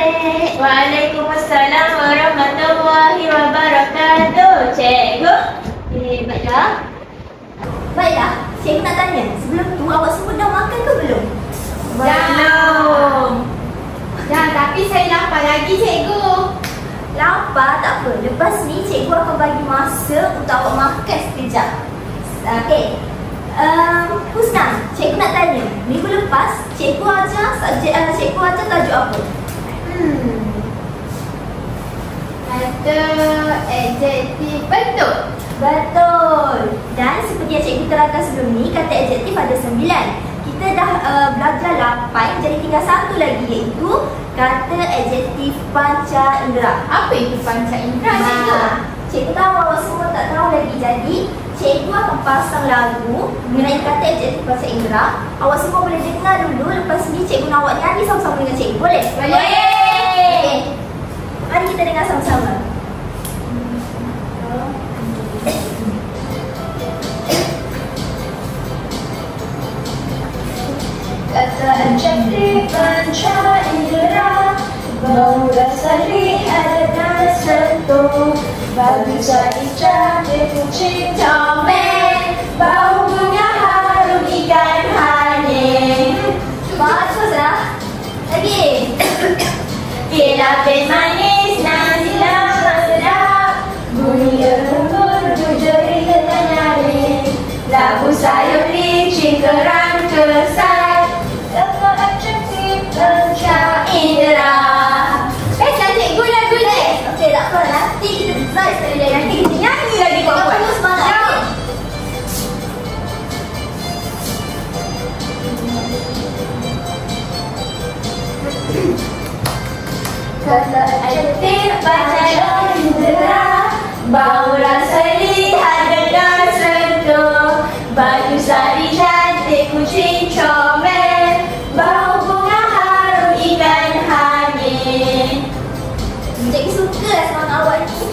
adik. Waalaikumsalam warahmatullahi wabarakatuh. Cikgu. Baiklah. Baiklah, cikgu nak tanya. Sebelum tu awak semua dah makan ke belum? Belum. Dah, tapi saya lapar lagi cikgu. Lapar tak apa. Lepas ni cikgu akan bagi masa untuk awak makan sekejap. Okey. Husna, cikgu nak tanya. Minggu lepas cikgu ajar cikgu ajar tajuk apa? Kata adjektif betul. Betul. Dan seperti yang cikgu terangkan sebelum ni, kata adjektif ada 9. Kita dah belajar 8, jadi tinggal satu lagi, iaitu kata adjektif panca indera. Apa itu panca indera cikgu? Cikgu tahu awak semua tak tahu lagi, jadi cikgu akan pasang lagu mengenai kata adjektif panca indera. Awak semua boleh dengar dulu, lepas ni cikgu nak awak nyanyi sama-sama dengan cikgu. Boleh? Boleh. Okay. Mari kita dengar sama-sama. Kata adjektif panca indera, bau rasa lihat dan sentuh, bagus jadi cantik kucing comel, bau bunga harum ikan hani. Baguslah. Lagi. Lapis manis nasi lemak sedap, bunyi embun jujuri dan nyaring, labu sayur licin kerang kesat, kata adjektif panca indera. Pesan cikgu lagu ni. Okey, tak apa. Nanti kita try sekali lagi. Nanti kita nyanyi lagi Kita kuat-kuat. perlu semangat. Jom. Kata adjektif panca indera, bau rasa lihat dan sentuh, baju sari cantik kucing comel, bau bunga harum ikan hani. Cikgu suka lah semangat awak ni.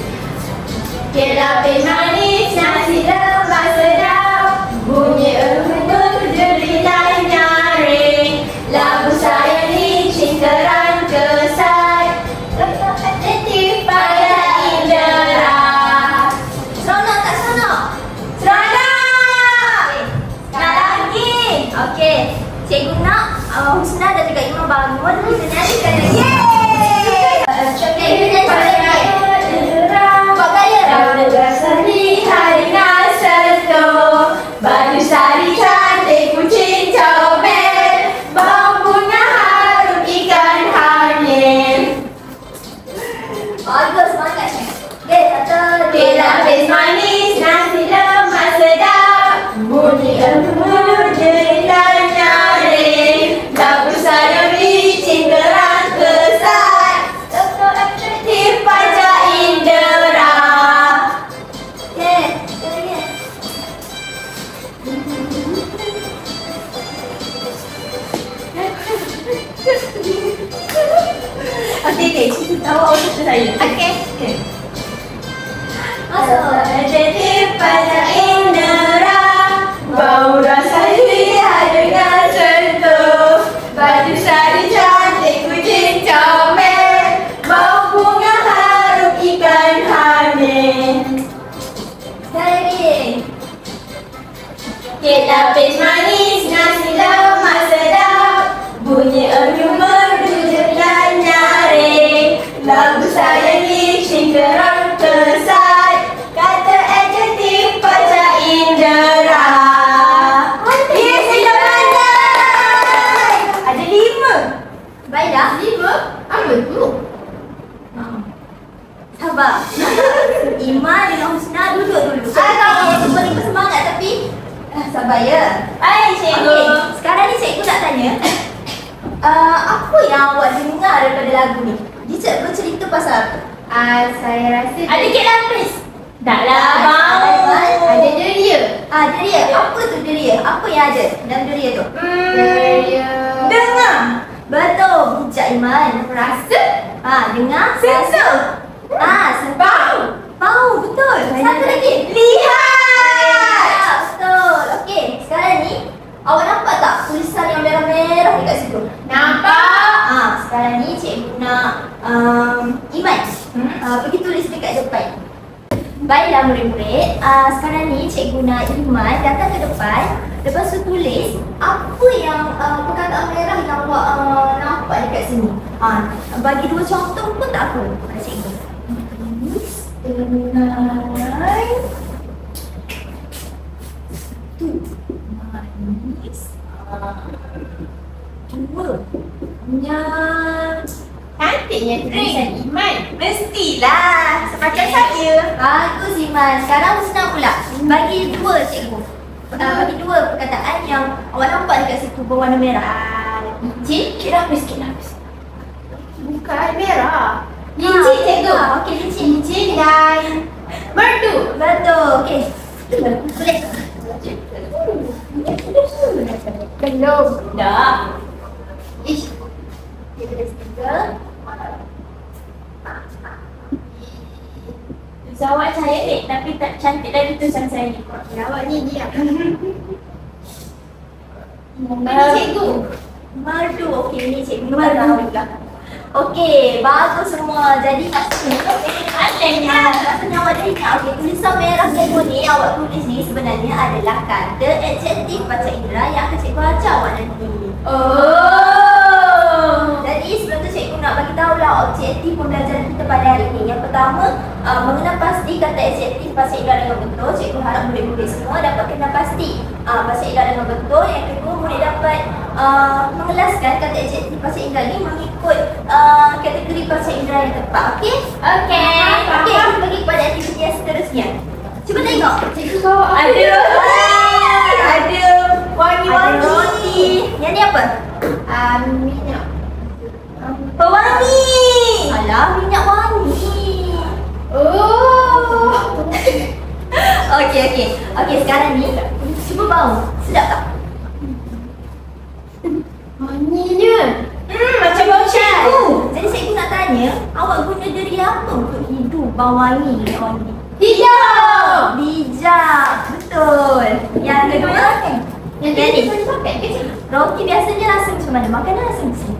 Lapis manis nasi lemak sedap, bunyi embun jeri dan nyaring, labu sayur licin kerang kesat, kata adjektif panca indera. Seronok tak seronok? Seronok! Nak lagi? Okey. Cikgu nak Husna dan juga Imam bangun. Kita nyanyi sekali lagi. Yeay! Adjektif panca indera, Buat gaya. bau rasa lihat dan sentuh, baju sari cantik kucing comel, bau bunga harum ikan hani. Bagus, semangat. Okey, satu, dua, Lapis manis nasi lemak sedap, bunyi embun jeri dan nyaring, labu sayur licin kerang kesat, kata adjektif panca indera. Okey, sekali lagi. Okey, awak order saya. Okey. Kata Masuk. adjektif panca indera, bau rasa lihat dengan sentuh, baju sari cantik kucing comel, bau bunga harum ikan hani. Sekali lagi. Lapis manis nasi lemak sedap, bunyi embun merdu dan nyaring, labu sayur licin kerang kesat, kata adjektif panca indera. Ya, saya dah pandai. Ada 5. Baiklah. 5? Apa tu? Sabar. Iman dengan Husna duduk dulu. Aduh. Kita beri bersemangat tapi sabar ya. Baik, cikgu. Okey, sekarang ni cikgu nak tanya. Apa yang awak dengar daripada lagu ni? Dia bercerita pasal apa? Saya rasa Ada kek lapis? Taklah, Ada, mau. ada deria. Deria. Apa tu deria? Apa yang ada dalam deria tu? Deria. Dengar. Betul, bijak Iman. Rasa. Dengar. Sensa. Bau. Bau, betul. Satu lagi. Lihat. Betul. Okey, sekarang ni Awak nampak tak tulisan yang merah-merah dekat situ? Nampak. Sekarang ni cikgu nak Iman pergi tulis dekat depan. Baiklah murid-murid, sekarang ni cikgu nak Iman datang ke depan. Lepas tu tulis apa yang perkataan merah yang awak nampak dekat sini. Bagi 2 contoh pun tak apa pada cikgu. Tulis dengan manis. 2 Cantiknya tulisan Iman. Mestilah semacam saya. Bagus Iman. Sekarang senang pula. Bagi 2 cikgu. Bagi 2 perkataan yang awak nampak dekat situ berwarna merah. Licin. Sikit dah habis. Bukan merah. Licin cikgu. Okey, licin. Licin dan merdu. Betul. Okey. Tulis. Belum. Dah. Ish. Kita tulis 3. Tulisan awak cantik tapi tak cantik lagi tulisan saya. Awak ni diam. Ini Cikgu. Merdu. Okey, ni cikgu merdu. Okey, bagus semua. Jadi rasanya awak dah ingat. Okey, tulisan merah cikgu ni awak tulis ni sebenarnya adalah kata adjektif bahasa indera yang akan cikgu ajar awak nanti. Jadi sebelum tu cikgu nak bagi tahulah objektif pembelajaran kita pada hari ini. Yang pertama, mengenal pasti kata adjektif bahasa indera dengan betul. Cikgu harap murid-murid semua dapat kenal pasti bahasa indera dengan betul. Yang kedua, murid dapat mengelaskan kata adjektif bahasa indera ni mengikut kategori bahasa indera yang tepat. Okey? Okey. Okey, kita pergi kepada aktiviti yang seterusnya. Cuba tengok. Cikgu bawa Ada. Ada wangi-wangi. Roti. Yang ni apa? minyak. Pewangi. Alah, minyak wangi. Oh. Okey, sekarang ni cuba bau. Sedap tak? Wanginya. Macam bau cikgu. Jadi cikgu nak tanya, awak guna deri apa untuk hidup bau wangi minyak wangi? Hijau. Bijak. Betul. Yang kedua, Yang Jadi. tadi boleh pakai ke cikgu? roti biasanya rasa macam mana? Makanan rasa macam mana?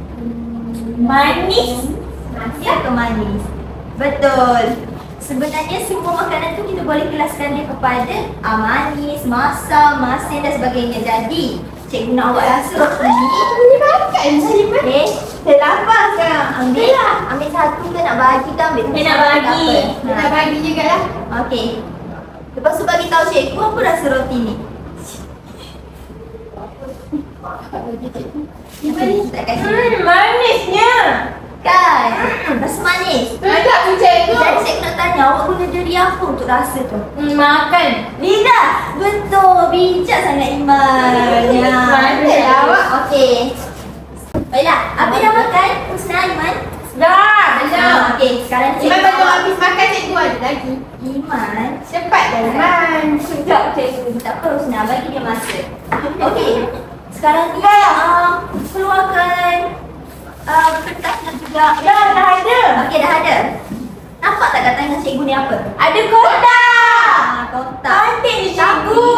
Manis. Manis atau manis? Betul. Sebenarnya semua makanan tu kita boleh kelaskan dia kepada manis, masam, masin dan sebagainya. Jadi, cikgu nak awak rasa roti ni. Boleh pakai macam mana? Okey, terlapar sekarang. Ambil satu ke nak bagi ke ambil? Dia nak satu, bagi. tak apa. Kita bagi jugalah. Okey. Lepas tu bagi tahu cikgu apa rasa roti ni. Tak kasi. Manisnya. Kan? Rasa manis. Ada tu cikgu. Jadi cikgu nak tanya awak guna jari apa untuk rasa tu? Makan. Lidah. Betul. Bijak sangat Iman. Pandai lah awak. Okey. Baiklah. Apa dah makan? Husna Iman? Dah. Okey. Sekarang Iman cikgu baru habis makan cikgu ada lagi. Iman. Cepat dah Iman. Sekejap cikgu. Tak apa Husna. Bagi dia masa. Okey. Sekarang ni keluarkan kertas dan juga. Dah ada. Okey, dah ada. Nampak tak kat tangan cikgu ni apa? Ada kotak. Kotak. Cantik ni cikgu.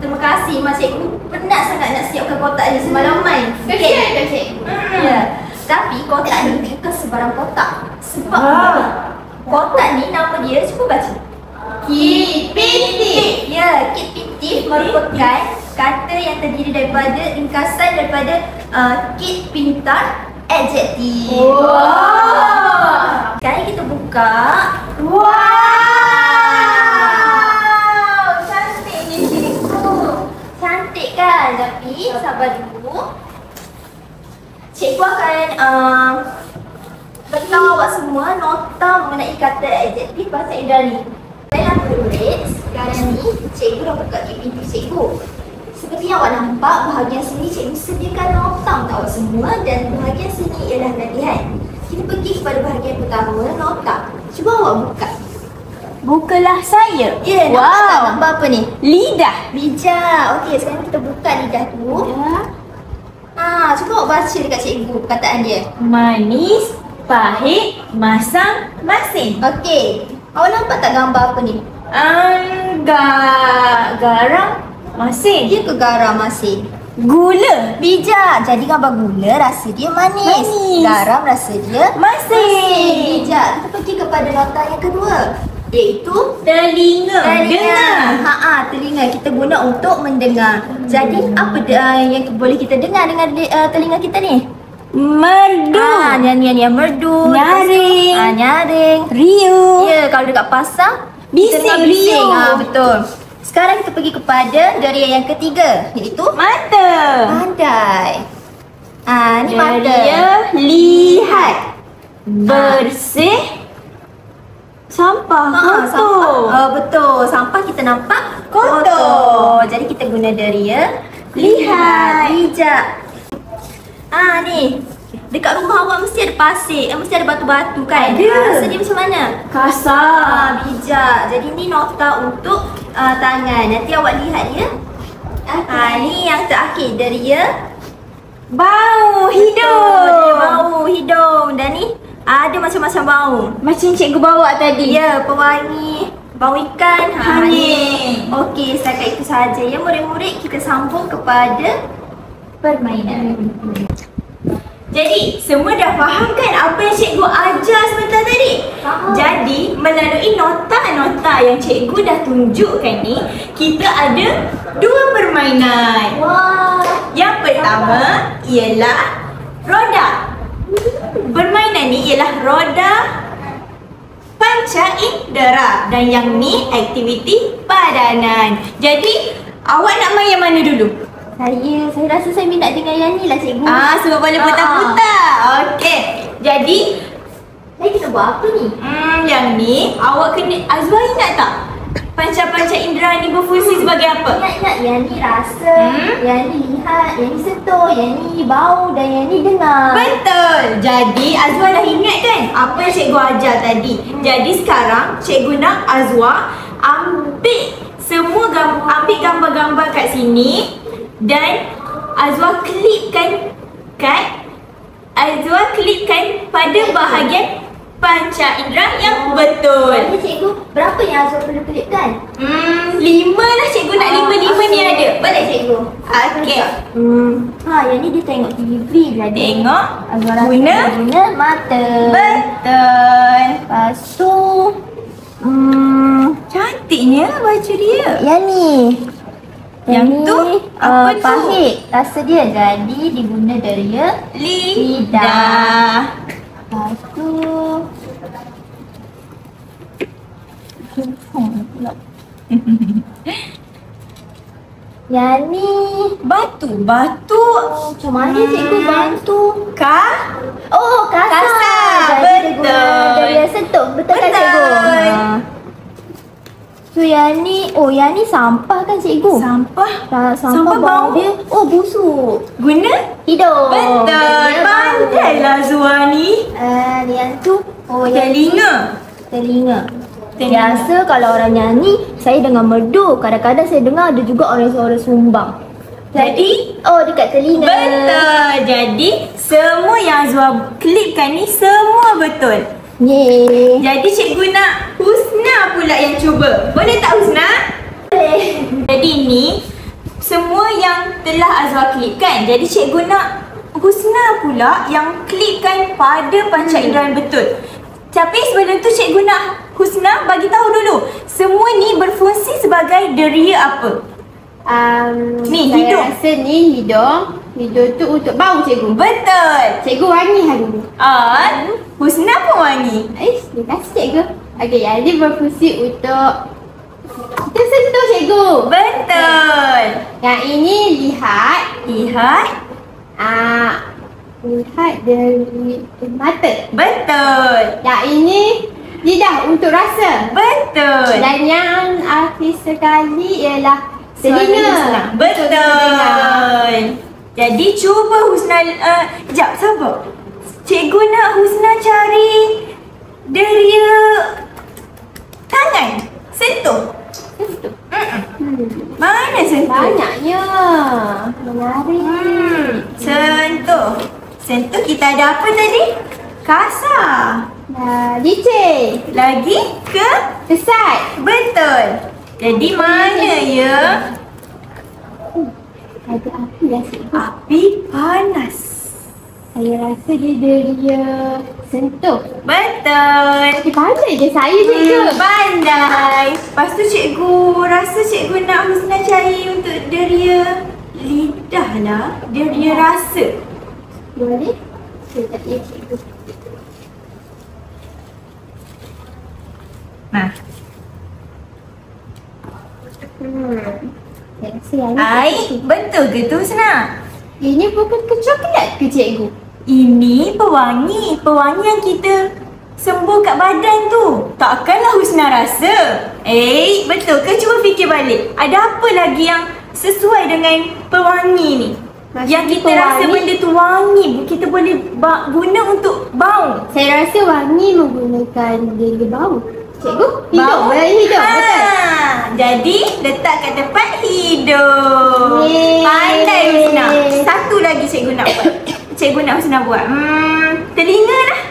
Terima kasih Mak Cikgu. Penat sangat nak siapkan kotak ni semalaman. Kesian dah cikgu. Ya. Tapi kotak ni bukan sebarang kotak. Sebab kotak ni nama dia, cuba baca. Kit Pitif. Ya, kit pintif merupakan kata yang terdiri daripada ringkasan daripada kit pintar adjektif. Wow. Sekarang kita buka. Wow. Cantik ni cikgu. Cantik kan? Tapi sabar dulu. Cikgu akan beritahu awak semua nota mengenai kata adjektif bahasa indera ni. Baiklah murid-murid, sekarang ni cikgu dah buka kit pintu cikgu. Seperti yang awak nampak, bahagian sini cikgu sediakan nota untuk awak semua dan bahagian sini ialah latihan. Kita pergi kepada bahagian pertama, nota. Cuba awak buka. Bukalah saya. Ya, nampak tak gambar apa ni? Lidah. Bijak. Okey, sekarang kita buka lidah tu. Cuba awak baca dekat cikgu perkataan dia. Manis, pahit, masam, masin. Okey. Awak nampak tak gambar apa ni? Garam, masin. Dia ke garam masin? Gula. Bijak. Jadi gambar gula rasa dia manis. Manis. Garam rasa dia Masin. bijak. Kita pergi kepada nota yang kedua, iaitu Telinga. Dengar. Telinga kita guna untuk mendengar. Jadi apa yang boleh kita dengar dengan telinga kita ni? Merdu. Nyanyian yang merdu. Nyaring. Nyaring. Riuh. Ya, kalau dekat pasar Bising, kita dengar bising. riuh. Betul. Sekarang kita pergi kepada deria yang ketiga, iaitu Mata. pandai. Ni mata. Deria lihat. Bersih. Sampah. Sampah. Kotor. Betul. Sampah kita nampak Kotor. Jadi kita guna deria Lihat. bijak. Ni dekat rumah awak mesti ada pasir, mesti ada batu-batu kan? Ada. Rasa dia macam mana? Kasar. Bijak. Jadi ni nota untuk tangan. Nanti awak lihat ya. Ni yang terakhir deria Bau. Dia Hidung. bau hidung. Dan ni ada macam-macam bau. Macam cikgu bawa tadi. Ya, pewangi, bau ikan, Hanyir. Okey, setakat itu sahaja ya murid-murid. Kita sambung kepada permainan. Jadi, semua dah faham kan apa yang cikgu ajar sebentar tadi? Faham. Jadi, melalui nota-nota yang cikgu dah tunjukkan ni, kita ada 2 permainan. Wah, Yang pertama ialah roda. Permainan ni ialah roda panca indera dan yang ni aktiviti padanan. Jadi, awak nak main yang mana dulu? saya rasa saya minat dengan yang ni lah cikgu. Sebab boleh putar-putar. Okey. Jadi, Saya kena buat apa ni? yang ni awak kena Azwa ingat tak? Panca-panca indera ni berfungsi sebagai apa? Ingat yang ni rasa, yang ni lihat, yang ni sentuh, yang ni bau dan yang ni dengar. Betul. Jadi Azwa dah ingat kan apa yang cikgu ajar tadi. Jadi sekarang cikgu nak Azwa ambil ambil gambar-gambar kat sini dan Azwa klipkan pada bahagian panca indera yang betul. Jadi cikgu, berapa yang Azwa perlu klipkan? 5 lah cikgu nak 5 ni ada. Boleh cikgu? Okey. Yang ni dia tengok TV lah dia. Tengok. Azwa rasa Guna. guna mata. Betul. Lepas tu Cantiknya baju dia. yang ni. Yang ni, tu, apa tu? pahit rasa dia. Jadi diguna deria. Lidah. Lepas tu yang ni Batu. macam mana cikgu bantu? Kasar. Kasar. Jadi dia guna Betul. deria sentuh. Betul kan cikgu? Betul. So yang ni sampah kan cikgu? Sampah. Sampah bau dia. busuk. Guna? Hidung. Betul. Dia bau. Pandailah Zua ni. Yang tu yang Telinga. Biasa kalau orang nyanyi, saya dengar merdu. Kadang-kadang saya dengar ada juga orang suara sumbang. Jadi Dekat telinga. betul. Jadi semua yang Zua klipkan ni semua betul. Yeay. Jadi cikgu nak Husna pula yang cuba. Boleh tak Husna? Boleh. Jadi ni semua yang telah Azwa klipkan. Jadi cikgu nak Husna pula yang klipkan pada panca indera yang betul. Tapi sebelum tu cikgu nak Husna bagi tahu dulu. Semua ni berfungsi sebagai deria apa? Ni, saya hidung. rasa ni hidung. Hidung tu untuk bau cikgu. Betul. Cikgu wangi hari ni. Husna pun wangi. Terima kasih cikgu. Okey, yang ni berfungsi untuk kita sentuh cikgu. Betul. Yang ini lihat. Lihat. Lihat dari mata. Betul. Yang ini lidah untuk rasa. Betul. Dan yang akhir sekali ialah telinga. Betul. Jadi cuba Husna sekejap sabar. Cikgu nak Husna cari deria tangan. Sentuh. Mana sentuh? Banyaknya. Menarik. Sentuh. Sentuh kita ada apa tadi? Kasar. Licin. Lagi ke? Kesat. Betul. Jadi mana ya? Ada apa lah cikgu. Api panas. Saya rasa dia sentuh. Betul. Pandai je saya cikgu. Pandai. Lepas tu cikgu rasa cikgu nak Husna cari untuk deria lidah lah. Deria rasa. Boleh? Sekejap ya cikgu. Nah. Saya rasa yang ni. Ai, betul ke tu Husna? Ini bukan ke coklat ke cikgu? Ini pewangi. Pewangi yang kita sembuh kat badan tu. Takkanlah Husna rasa. Betul ke? Cuba fikir balik. Ada apa lagi yang sesuai dengan pewangi ni? Maksud yang kita rasa pewangi? benda tu wangi. Kita boleh guna untuk bau. Saya rasa wangi menggunakan dia bau. Cikgu, hidung. Bau? Hidung, betul. Jadi letak kat depan hidung. Yeay. Pandai Husna. Satu lagi cikgu nak buat. Cikgu nak Husna buat. Telinga lah.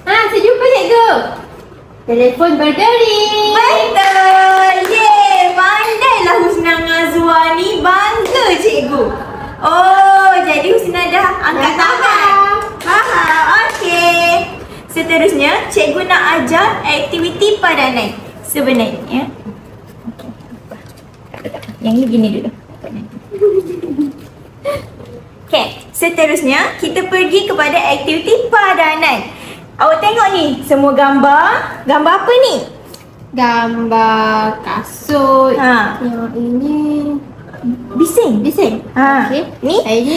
Saya jumpa cikgu. Telefon berdering. Betul. Yeay. Pandailah Husna dengan Azwa ni. Bangga cikgu. Oh, jadi Husna dah angkat tangan. Faham. Okey. Seterusnya, cikgu nak ajar aktiviti padanan. Sebenarnya, yang ni gini dulu. Okey, seterusnya kita pergi kepada aktiviti padanan. Awak tengok ni, semua gambar. Gambar apa ni? Gambar kasut. Ha. Yang ini Bising. bising. Ha. Okey. Ni? Ini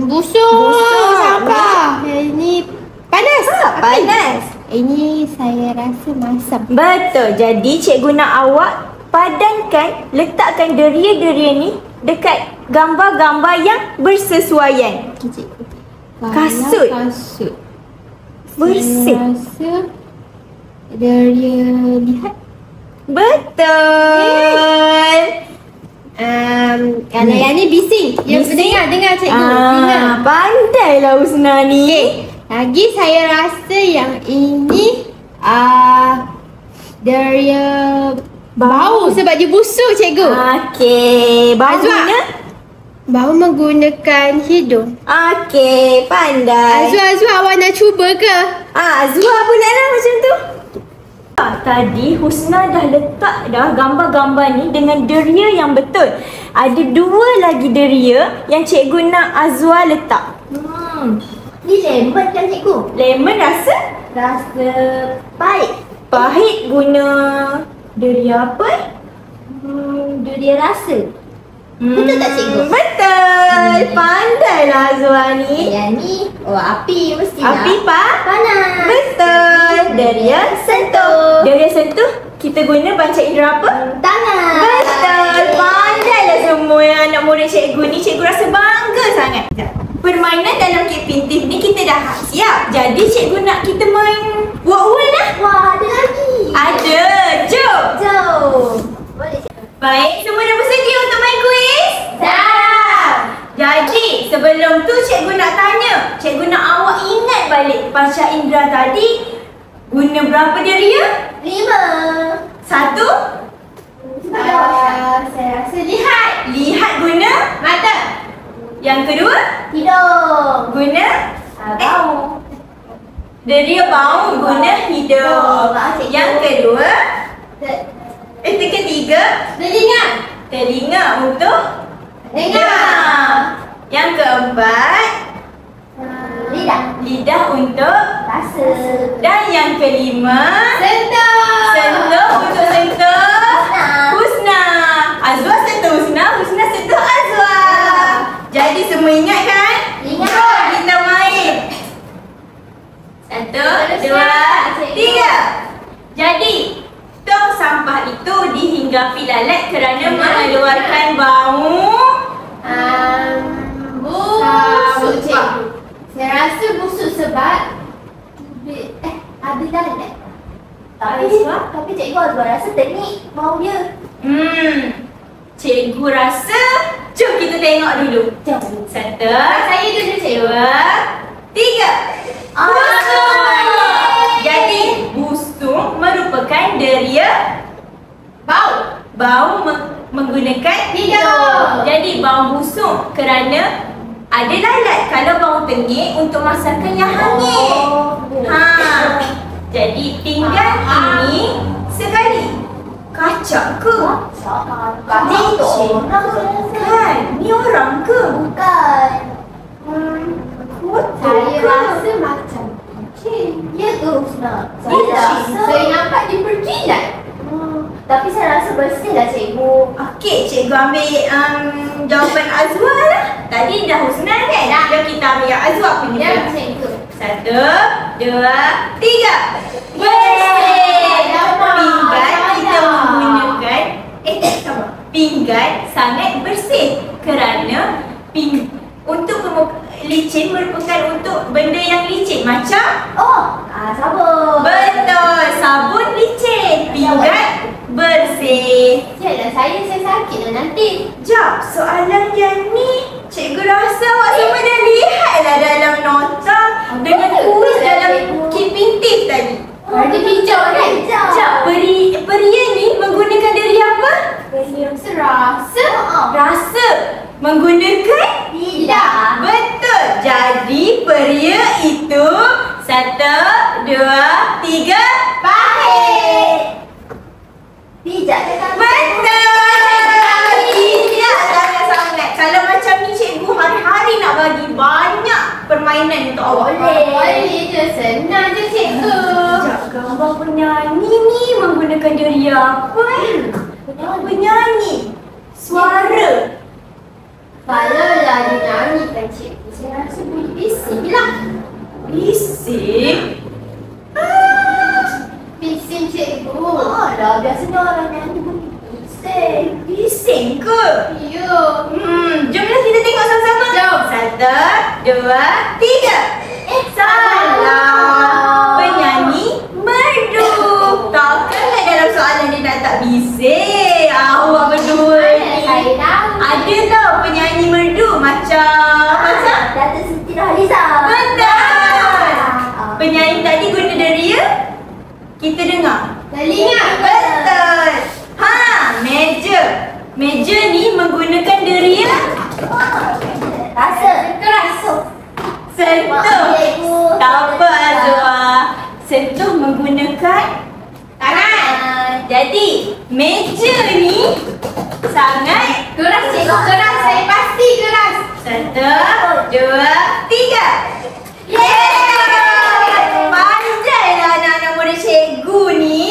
busuk. Busuk. Sampah. Ini panas. Panas. Ini saya rasa masam. Betul. Jadi cikgu nak awak padankan, letakkan deria-deria ni dekat gambar-gambar yang bersesuaian. Okey, cikgu. Kasut. Kasut. Bersih. Saya rasa dia lihat. Betul. Kalau yang ni bising. Yang Bising? dengar cikgu. Dengar. Pandailah Husna ni. Lagi saya rasa yang ini dia bau sebab dia busuk cikgu. Okey. Bau Azwa. guna? Bau menggunakan hidung. Okey. Pandai. Azwa awak nak cuba ke? Azwa pula lah macam tu. Tadi Husna dah letak dah gambar-gambar ni dengan deria yang betul. Ada dua lagi deria yang cikgu nak Azwa letak. Ni lemon kan cikgu? Lemon rasa Rasa pahit. pahit guna deria apa? Dia rasa. Betul tak cikgu? Betul. Pandailah Azwa ni. Yang ni, api mesti Api panas. Betul. Deria sentuh. Deria sentuh kita guna panca indera apa? Tangan. Betul. Pandailah semua yang anak murid cikgu ni. Cikgu rasa bangga sangat. Permainan dalam kek pintif ni kita dah siap. Jadi cikgu nak kita main wak-wak lah. Wah, ada lagi. Ada. Jom. Jom. Boleh cikgu? Baik, semua dah bersedia untuk main kuis? Dah. Jadi, sebelum tu cikgu nak tanya. Cikgu nak awak ingat balik panca indera tadi guna berapa deria? 5. Satu. Saya rasa lihat. Lihat guna Mata. Yang kedua Hidung. guna Bau. deria bau guna hidung. Maaf, cikgu. Yang kedua ketiga Telinga. telinga untuk Dengar. Yang keempat Lidah. lidah untuk Rasa. dan yang kelima Sentuh. sentuh untuk sentuh Husna. Husna. Azwa sentuh Husna, Husna sentuh Azwa. Jadi semua ingat kan? Ingat. Jom kita main. Satu, dua, tiga. Jadi tong sampah itu dihinggapi lalat kerana mengeluarkan bau Busuk Sampah. cikgu. Saya rasa busuk sebab Ada lalat. Tak sebab? Tapi cikgu Azwa rasa teknik bau dia. Cikgu rasa. Jom kita tengok dulu. Jom. Satu, saya dulu cikgu. dua, tiga. Busuk. Jadi busuk merupakan deria Bau. bau menggunakan menggunakan hidung. Jadi bawang busuk kerana ada lalat. Kalau bawang tengik untuk masakan yang hangit. Jadi pinggan ini sekali. Kacak ke? Licin ke? Kan? Ni orang ke? Bukan. Kotor Saya ke? rasa macam kucing. Ya ke Husna? Saya Licin. rasa. Saya nampak dia berkilat. Tapi saya rasa bersih lah cikgu. Okey, cikgu ambil jawapan Azwa lah. Tadi dah Husna kan? Jom kita ambil yang Azwa punya. Ya, pula. cikgu. 1, 2, 3. Yeay! Pinggan kita menggunakan pinggan sangat bersih kerana untuk licin merupakan untuk benda yang licin macam Sabun. betul, sabun licin, pinggan bersih. Yalah, saya sakit lah nanti. Jap, soalan yang ni cikgu rasa awak semua dah lihat lah dalam nota dengan kuis dalam keeping tips tadi. Warna hijau kan? Jap, peria ni menggunakan dari apa? Serasa. Rasa menggunakan Tidak. betul. Jadi peria itu 1, 2, 3 Pahit. Pijak kan? betul. Tidak sangat-sangat. Kalau macam ni cikgu hari-hari nak bagi banyak permainan untuk awak. Boleh je, senang je cikgu. Sekejap, gambar penyanyi ni menggunakan dari apa? Penyanyi. Suara. Kalau lah dia nyanyikan cikgu, saya rasa bunyi bising lah. Bising. Bising cikgu. Alah, biasanya orang nyanyi bunyi bising. Bising ke? Ya. Jomlah kita tengok sama-sama. Jom. 1, 2, 3. Salah. Penyanyi merdu. Takkanlah dalam soalan dia nak tak bising. Awak berdua ni. Saya tahu. Ada tau penyanyi merdu macam Datuk Siti Nurhaliza. betul. Penyanyi tadi guna deria. Kita dengar. Telinga. Betul. Meja. Meja ni menggunakan deria. Rasa. Keras. Sentuh. Tak apa Azwa. Sentuh menggunakan tangan. Jadi meja ni sangat Keras cikgu, keras. Saya pasti keras. 1, 2, 3. Yeay! Pandailah anak-anak murid cikgu ni.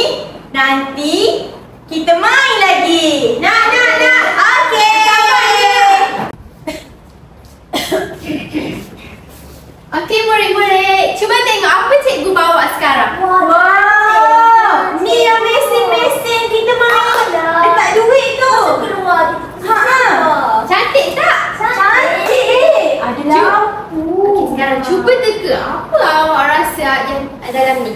Nanti kita main lagi. Nak. Okey. Okey murid-murid, cuba tengok apa cikgu bawa sekarang. Wow. Ni yang mesin-mesin kita main. Letak duit tu. Keluar. Cantik tak? Cantik. Ada lampu. Okey, sekarang cuba teka apa awak rasa yang dalam ni.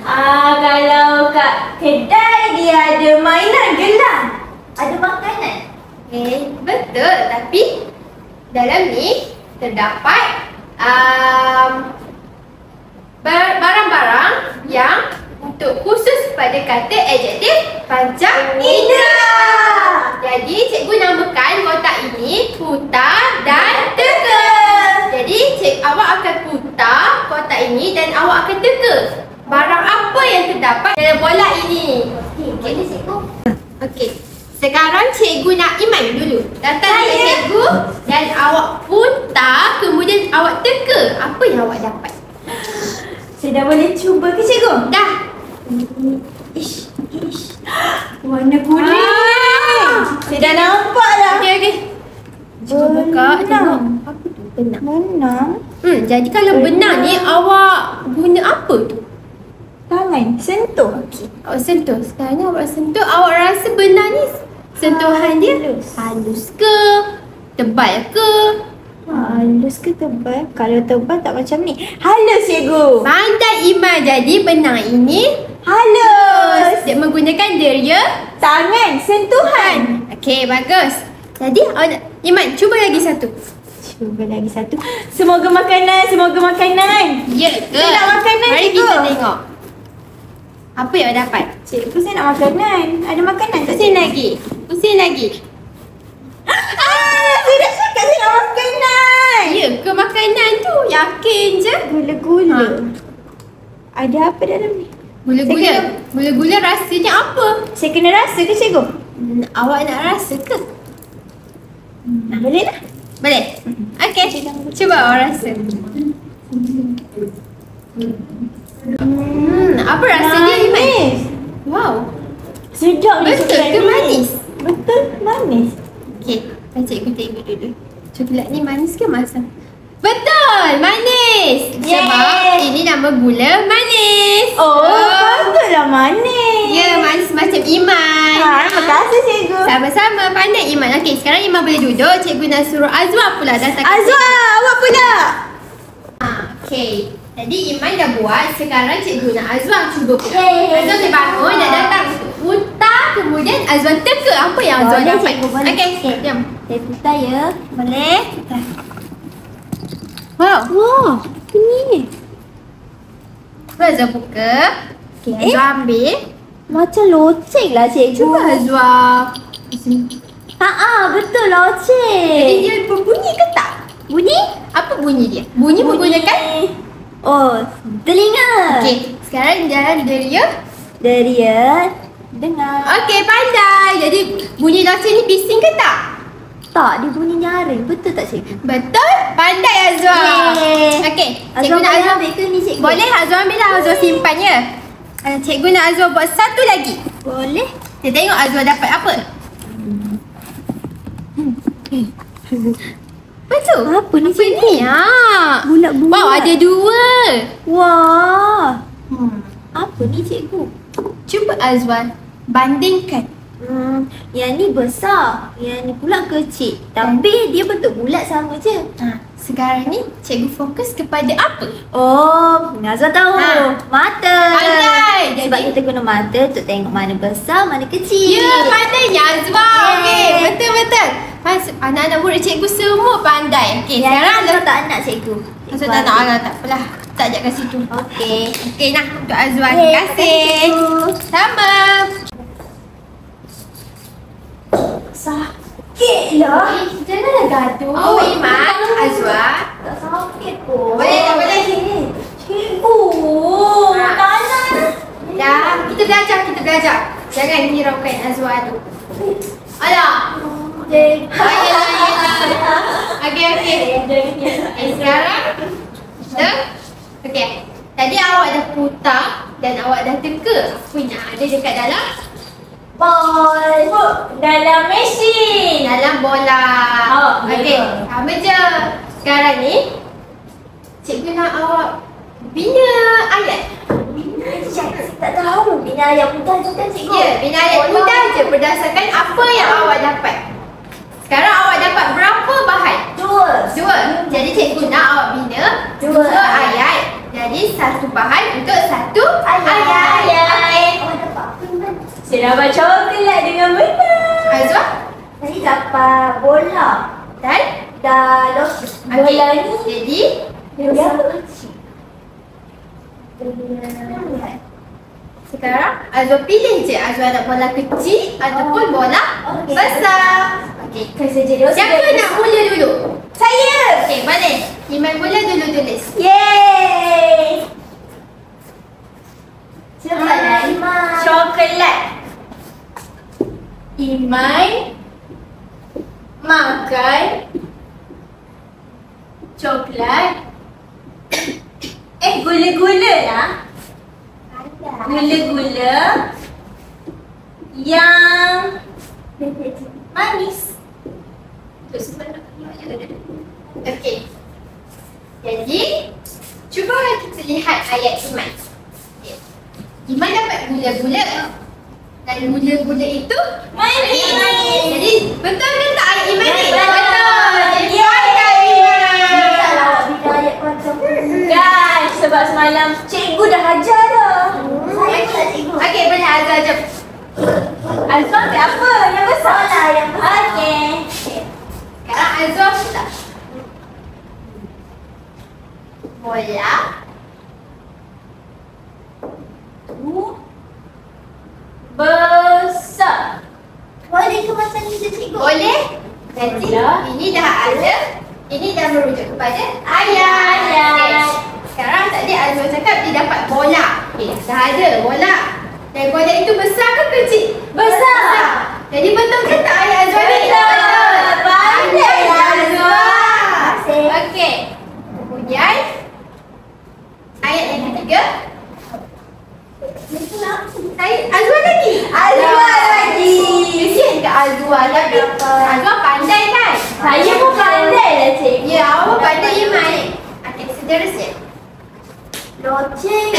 Kalau kat kedai dia ada mainan gelang. Ada makanan. Betul, tapi dalam ni terdapat barang-barang yang untuk khusus pada kata adjektif panjang indera. Jadi cikgu namakan kotak ini putar dan teka. Jadi awak akan putar kotak ini dan awak akan teka barang apa yang terdapat dalam bola ini. Okey, cikgu. Okey. Sekarang cikgu nak Iman dulu. Datang ke cikgu dan awak putar, kemudian awak teka apa yang awak dapat. Saya dah boleh cuba ke cikgu? Dah. Ish. Warna kuning. Saya dah nampak dah. Okey. Cikgu buka tengok. Apa tu? Benang. Benang. Jadi kalau benang ni awak guna apa tu? Tangan. Sentuh. Awak sentuh. Sekarang ni awak sentuh, awak rasa benang ni sentuhan dia halus ke? Tebal ke? Halus ke tebal? Kalau tebal tak macam ni. Halus cikgu. Pandai Iman. Jadi benang ini Halus. dia menggunakan deria Tangan. Sentuhan. Okey, bagus. Jadi Iman, cuba lagi satu. Cuba lagi satu. Semoga makanan. Ya ke? Saya nak makanan, Mari cikgu. kita tengok. Apa yang awak dapat? Cikgu, saya nak makanan. Ada makanan tak? Pusing lagi. Pusing lagi. Sudah cakap saya nak makanan. Ya ke makanan tu? Yakin je. Gula-gula. Ada apa dalam ni? Gula-gula. Gula-gula rasanya apa? Saya kena rasa ke cikgu? Awak nak rasa ke? Boleh lah. Boleh? Okey. Cuba awak rasa. Apa rasa dia, Iman? Manis. Wow. Sedap ni Betul coklat ke ni. manis? Betul manis. Okey, cikgu tengok dulu. Coklat ni manis ke masam? Betul, manis. Sebab ini nama gula manis. Oh, patutlah manis. Ya, manis macam Iman. Terima kasih cikgu. Sama-sama, pandai Iman. Okey, sekarang Iman boleh duduk. Cikgu nak suruh Azwa pula datang. Azwa, awak pula. Okey. Tadi Iman dah buat, sekarang cikgu nak Azwa cuba pula. Yeay. Azwa boleh bangun dan datang putar, kemudian Azwa teka apa yang Azwa Boleh, dapat. cikgu, boleh. Okey, Okey. diam. Saya putar ya. Boleh? Putar. Wow. Wah, apa ni? Azwa buka. Okey. Azwa ambil. Macam loceng lah cikgu. Cuba Azwa. Betul Jadi loceng. dia berbunyi ke tak? Bunyi? Apa bunyi dia? Bunyi menggunakan? Oh, telinga. Okey, sekarang jalan dia. Deria dengar. Okey, pandai. Jadi bunyi loceng ni bising ke tak? Tak, dia bunyi nyaring. Betul tak cikgu? Betul? Pandai Azwa. Yeay. Okey, Azwa cikgu nak boleh Azwa. ambil ke ni cikgu? Boleh Azwa ambil lah, Azwa simpan ya. Cikgu nak Azwa buat satu lagi. Boleh. Kita tengok Azwa dapat apa. Apa tu? Apa ni cikgu? Ni ya. Bulat-bulat. Wow, ada dua. Wah. Apa ni cikgu? Cuba Azwan bandingkan. Yang ni besar, yang ni pula kecil. Tapi dia bentuk bulat sama je. Sekarang ni cikgu fokus kepada apa? Oh, Nazwa tahu. Mata. Pandai. Sebab Jadi- kita guna mata untuk tengok mana besar, mana kecil. Ya, pandainya Azwa. Okey, Yeay. betul-betul. Anak-anak murid cikgu semua pandai. Okey, Yang sekarang Nazwa tak nak cikgu. Azwa tak nak lah, tak apalah. Tak ajak kat situ. Okey. Okey, nah untuk Azwa. Yeay, Terima kasih. cikgu. Sama. Sakit lah. Janganlah gaduh. Oh, Iman, Azwa. Tak sakit pun. Boleh, tak boleh? Cikgu. Tak nak. Dah, kita belajar. Jangan hiraukan Azwa tu. Alah. Yelah. Okey. Sekarang dah. Okey. Tadi awak dah putar dan awak dah teka apa yang ada dekat dalam Dalam mesin. dalam bola. Oh, Okey, betul. sama je. Sekarang ni cikgu nak awak bina ayat. Saya tak tahu. Bina ayat mudah je kan cikgu? Ya, bina ayat mudah je berdasarkan apa yang awak dapat. Sekarang awak dapat berapa bahan? Dua. Jadi cikgu nak awak bina Dua dua ayat. Jadi satu bahan untuk satu ayat. Ayat. Oh, dapat apa Iman? Saya dapat coklat dengan benar. Azwa Tadi dapat bola. dan Dah lotus. okey. Bola ni Jadi dia besar kecil. sekarang Azwa pilih je Azwa nak bola kecil ataupun bola Okey. besar. Okey. Siapa nak mula dulu? Saya. Okey, boleh. Iman mula dulu tulis. Yeay. Cepatlah Iman. Coklat. Iman makan coklat. Gula-gula lah. Gula-gula yang manis. Okey. Jadi, cuba kita lihat ayat Iman. Okey. Iman dapat gula-gula dan gula-gula itu Manis. Jadi, betul ke tak ayat Iman ni? Betul. Jadi, Yeay. pandai Iman. Taklah awak bina ayat macam Guys, sebab semalam cikgu dah ajar dah. Saya pula cikgu. Okey, boleh Azhar jom. Azwa apa? Yang besar Bola yang besar. Okey. Sekarang Azhar pula. Bola. Besar. Boleh ke macam ni je cikgu? Boleh. Jadi, Bola. ini Ini dah ada. Ini dah merujuk kepada ayat. Okay. Sekarang tadi Azwa cakap dia dapat bola. Okay, dah ada bola. Dan bola itu besar ke kecil? Besar. Jadi betul ke tak ayat Azwa ni? Betul. Pandai Azwa. Okey. Kemudian ayat yang ketiga. Azwa lagi. Azwa lagi. Kesian ke Azwa? Tapi Azwa pandai kan? Saya pun pandai lah cikgu. Ya, awak pandai Iman. Okey, seterusnya. Loceng.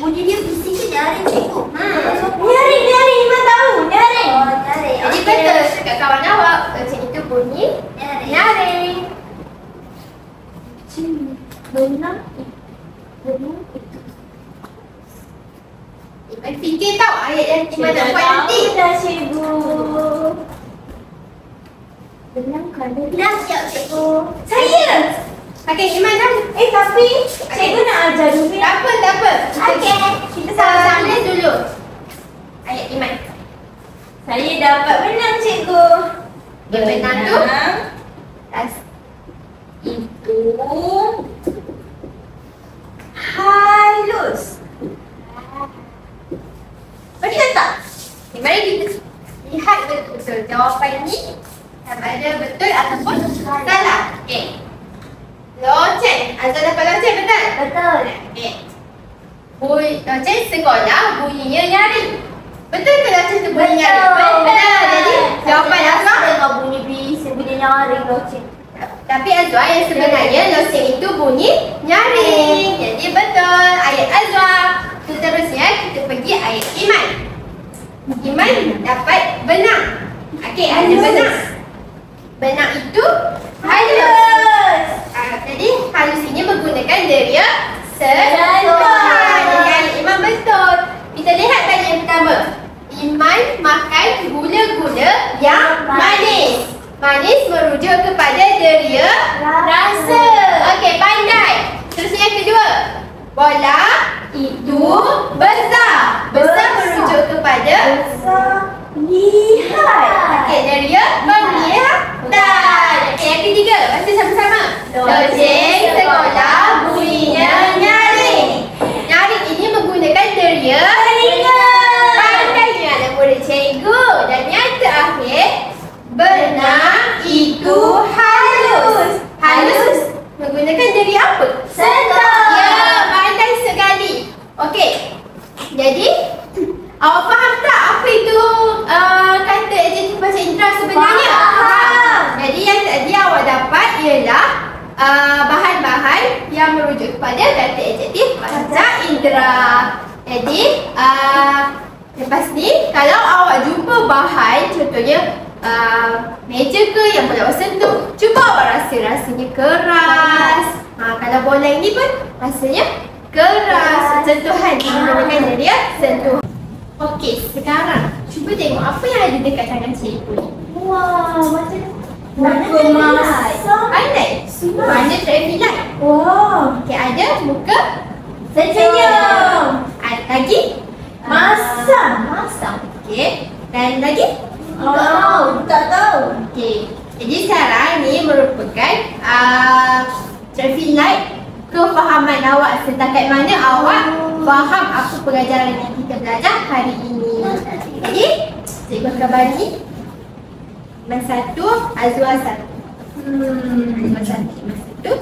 Bunyi dia bising ke nyaring cikgu? Nyaring. Iman tahu. Nyaring. Oh, nyaring. Jadi Okey. betul cakap kawan awak. Loceng itu bunyi Nyaring. nyaring. Benang. Iman fikir tau ayat yang Iman nak buat nanti. Dah cikgu. Benang kalau dah siap cikgu. Saya. Okey, Iman dah. Tapi cikgu nak ajar dulu. Tak apa. Okey. Kita sama-sama dulu. Ayat Iman. Saya dapat benang cikgu. Benang tu itu halus. betul tak? Okay, mari kita lihat betul-betul jawapan ini sama ada betul ataupun salah. Okey. Loceng. Azal dapat loceng betul? Betul. Okey. Loceng sekolah bunyinya nyaring. Betul ke loceng tu bunyi nyaring? Betul. Jadi jawapan Azwa. Dengar bunyi bising, bunyi nyaring loceng. Tapi Azwa yang sebenarnya loceng itu bunyi nyaring. Jadi betul ayat Azwa. Seterusnya kita pergi ayat Iman. Iman dapat benang. Okey, ada benang. Benang itu halus. Jadi halus ini menggunakan deria sentuhan. Jadi ayat Iman betul. Kita lihat tadi yang pertama. Iman makan gula-gula yang manis. Manis merujuk kepada deria rasa. Okey, pandai. Terus yang kedua. Bola itu besar. Besar merujuk kepada Lihat. okey, deria penglihatan. Okey, yang ketiga. Baca sama-sama. Loceng sekolah bunyinya nyaring. Nyaring ini menggunakan deria telinga. Pandainya anak murid cikgu. Dan yang terakhir, benang itu halus. Halus menggunakan deria apa? Sentuh. Ya, pandai sekali. Okey. Jadi, awak faham tak apa itu kata adjektif bahasa indera sebenarnya? Faham. Jadi yang tadi awak dapat ialah bahan-bahan yang merujuk kepada kata adjektif bahasa indera. Jadi, lepas ni kalau awak jumpa bahan contohnya meja ke yang boleh awak sentuh, cuba awak rasanya keras. Kalau bola ini pun rasanya keras. Sentuhan menggunakan deria sentuh. Okey, sekarang cuba tengok apa yang ada dekat tangan cikgu ni. Wah, macam Muka masak. Pandai? Mana traffic light? Wow. Okey, ada muka Senyum. lagi Masak. masak. Okey, dan lagi Tak tahu. okey. Jadi sekarang ni merupakan traffic light. Kefahaman awak setakat mana awak faham apa pelajaran yang kita belajar hari ini. Jadi, cikgu akan bagi Iman 1, Azwa 1. Iman 1,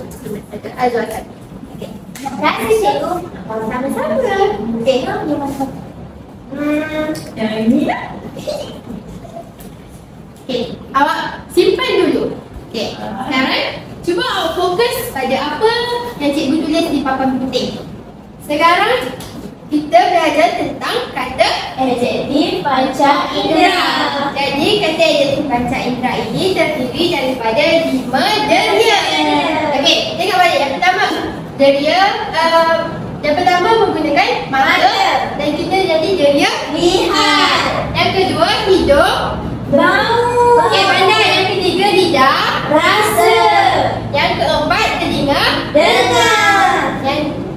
Azwa 1. Okey. Terima kasih cikgu. Sama-sama. Okey. Yang ini lah. Okey, awak simpan dulu. Okey, sekarang cuba awak fokus pada apa yang cikgu tulis di papan putih. Sekarang kita belajar tentang kata Adjektif panca indera. Jadi kata adjektif panca indera ini terdiri daripada 5 deria. Okey, tengok balik yang pertama. Deria yang pertama menggunakan mata dan kita jadi deria Lihat. Yang kedua hidung. Bau. Okey, pandai. Yang ketiga lidah. Rasa. Yang keempat telinga. Dengar.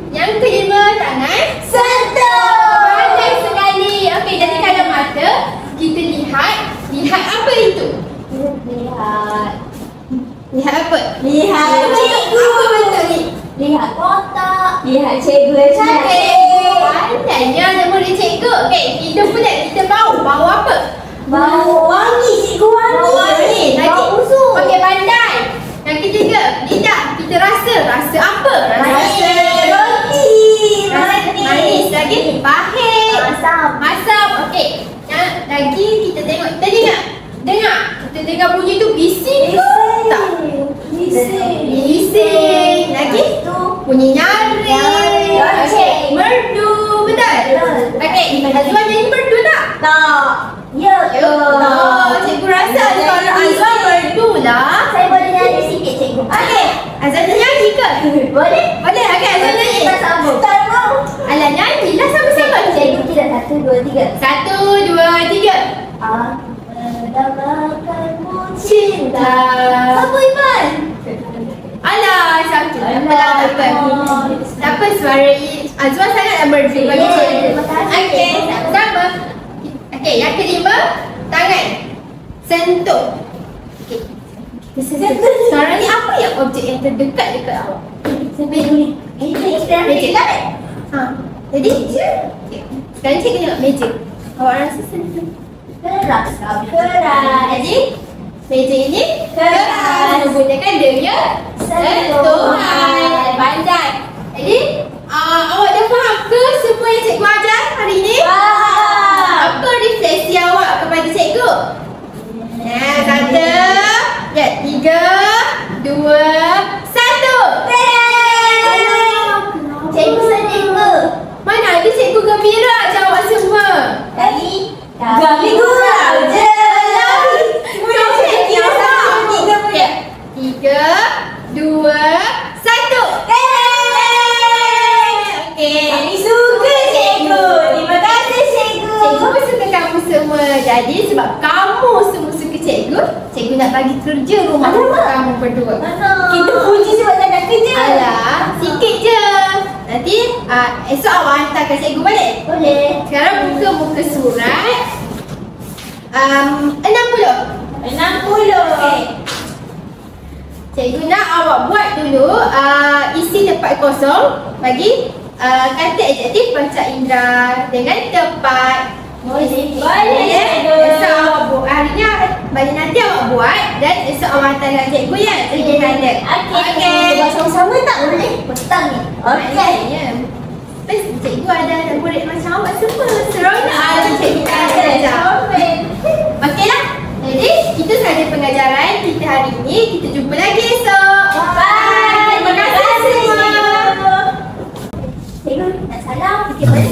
Yang kelima tangan. Sentuh. Pandai sekali. Okey, jadi kalau mata kita lihat apa itu? Lihat. Lihat cikgu cantik. Pandainya nama dia cikgu. Okey, kita pula kita bau. Bau apa? Bau wangi, cikgu wangi. Bau wangi. Lagi. Bau busuk. Okey, pandai. Yang ketiga, lidah. Kita rasa. Rasa apa? Rasa roti. Manis. Lagi, pahit. Masam. Okey. Yang lagi kita tengok. Kita dengar. Kita dengar bunyi tu bising ke tak? Bising. Lagi? Bunyi nyaring. Loceng. Merdu. Betul? Okey. Azwan nyanyi merdu tak? Tak. Ya ke? Cikgu rasa suara Azwan merdu lah. Saya boleh nyanyi sikit, cikgu. Okey. Azwan nyanyi ke? Boleh? Boleh. Okey, Azwan nyanyi. Tak sambung. Tak mau. Alah, nyanyilah sama-sama. Cikgu kira 1, 2, 3. 1, 2, 3. Menamakanmu cinta. Siapa Iman? Alah, sakit. Tak apa. Tak apa, suara Azwan sangatlah merdu bagi Ya, cikgu. terima kasih. Okey, sama. Okey, yang kelima, tangan. Sentuh. Okey. Kita sentuh. Sekarang ni apa yang objek yang terdekat dekat awak? Sampai dulu ni. Meja. Ha. Jadi, okey. Sekarang cikgu tengok meja. Awak rasa sentuh. Keras. Jadi, meja ini Keras. menggunakan daya sentuhan. Pandai. Jadi, awak dah faham ke semua yang cikgu ajar hari ini? Faham. Apa refleksi awak kepada cikgu? Nah, 1, 3, 2, 1. Cikgu sedih ke? Mana ada cikgu gembira jawab semua? Kami gurau je. Semua cikgu yang sama. 3, 2, 1. Okey. Kami suka cikgu. Terima kasih cikgu. Cikgu suka kamu semua. Jadi sebab kamu semua suka cikgu, cikgu nak bagi kerja rumah untuk kamu berdua. Kita puji sebab tak nak kerja. Alah, sikit je. Nanti esok awak hantarkan cikgu balik. Boleh. Sekarang buka muka surat 60. 60. Okey. Cikgu nak awak buat dulu isi tempat kosong bagi kata adjektif panca indera dengan tepat. Boleh. Esok awak buat hari ni, balik nanti awak buat dan esok awak hantarkan cikgu ya. Cikgu kata. Okey. Buat sama-sama tak boleh? Petang ni. Okey. Ya. Terus cikgu ada murid macam awak semua. Seronok ada cikgu ajar. Okeylah. Jadi kita sahaja pengajaran kita hari ini. Kita jumpa lagi esok. Bye. Terima kasih semua. Cikgu, nak salam. Okey, boleh?